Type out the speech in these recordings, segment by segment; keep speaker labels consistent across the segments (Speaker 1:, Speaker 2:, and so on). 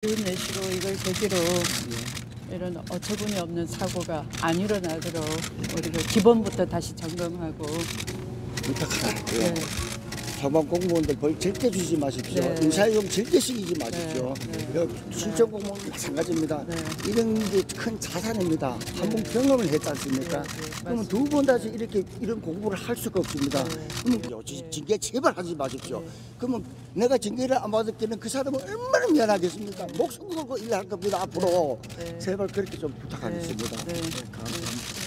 Speaker 1: 내시고 이걸 계기로 이런 어처구니 없는 사고가 안 일어나도록 우리가 기본부터 다시 점검하고
Speaker 2: 부탁하고요. 소방 공무원들 벌 절대 주지 마십시오.
Speaker 1: 네.
Speaker 2: 인사이용 절대 시키지 마십시오.
Speaker 1: 네.
Speaker 2: 실전 공무원 마찬가지입니다.
Speaker 1: 네.
Speaker 2: 이런 게 큰 자산입니다. 한 번 경험을 했지 않습니까? 그러면 두 번 다시 이런 공부를 할 수가 없습니다. 그러면 징계 제발 하지 마십시오. 그러면 내가 징계를 안 받았기는 그 사람은 얼마나 미안하겠습니까? 목숨 걸고 일할 겁니다. 앞으로 제발 그렇게 좀 부탁하겠습니다. 감사합니다.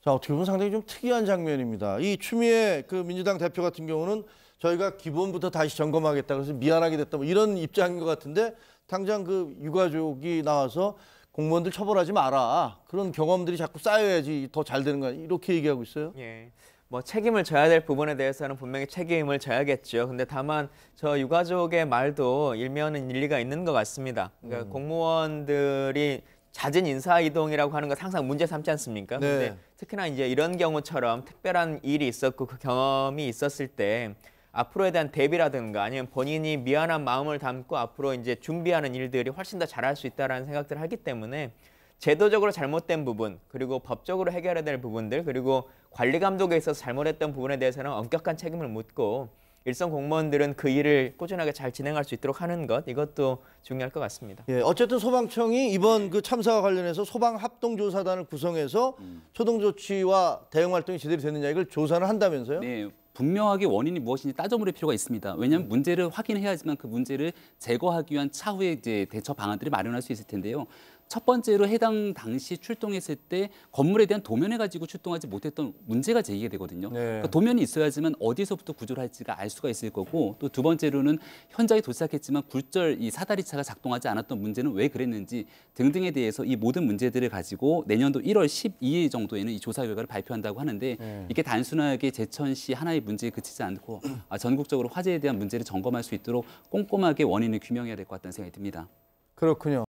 Speaker 3: 자, 어떻게 보면 상당히 좀 특이한 장면입니다. 이 추미애 그 민주당 대표 같은 경우는 저희가 기본부터 다시 점검하겠다 그래서 미안하게 됐다 뭐 이런 입장인 것 같은데 당장 그 유가족이 나와서 공무원들 처벌하지 마라. 그런 경험들이 자꾸 쌓여야지 더 잘 되는 거 아니에요? 이렇게 얘기하고 있어요.
Speaker 4: 예. 뭐 책임을 져야 될 부분에 대해서는 분명히 책임을 져야겠죠. 근데 다만 저 유가족의 말도 일면은 일리가 있는 것 같습니다. 그러니까 공무원들이 잦은 인사이동이라고 하는 건 항상 문제 삼지 않습니까?
Speaker 3: 네.
Speaker 4: 근데 특히나 이제 이런 경우처럼 특별한 일이 있었고 그 경험이 있었을 때 앞으로에 대한 대비라든가 아니면 본인이 미안한 마음을 담고 앞으로 이제 준비하는 일들이 훨씬 더 잘할 수 있다라는 생각들을 하기 때문에 제도적으로 잘못된 부분, 그리고 법적으로 해결해야 될 부분들, 그리고 관리 감독에 있어서 잘못했던 부분에 대해서는 엄격한 책임을 묻고 일선 공무원들은 그 일을 꾸준하게 잘 진행할 수 있도록 하는 것, 이것도 중요할 것 같습니다.
Speaker 3: 예, 어쨌든 소방청이 이번 그 참사와 관련해서 소방 합동조사단을 구성해서 초동 조치와 대응 활동이 제대로 됐느냐 이걸 조사를 한다면서요?
Speaker 5: 네, 분명하게 원인이 무엇인지 따져볼 필요가 있습니다. 왜냐하면 문제를 확인해야지만 그 문제를 제거하기 위한 차후에 이제 대처 방안들을 마련할 수 있을 텐데요. 첫 번째로 해당 당시 출동했을 때 건물에 대한 도면을 가지고 출동하지 못했던 문제가 제기가 되거든요.
Speaker 3: 네.
Speaker 5: 그러니까 도면이 있어야지만 어디서부터 구조를 할지가 알 수가 있을 거고, 또 두 번째로는 현장에 도착했지만 굴절 이 사다리차가 작동하지 않았던 문제는 왜 그랬는지 등등에 대해서 이 모든 문제들을 가지고 내년도 1월 12일 정도에는 이 조사 결과를 발표한다고 하는데 이게 단순하게 제천시 하나의 문제에 그치지 않고 전국적으로 화재에 대한 문제를 점검할 수 있도록 꼼꼼하게 원인을 규명해야 될 것 같다는 생각이 듭니다.
Speaker 3: 그렇군요.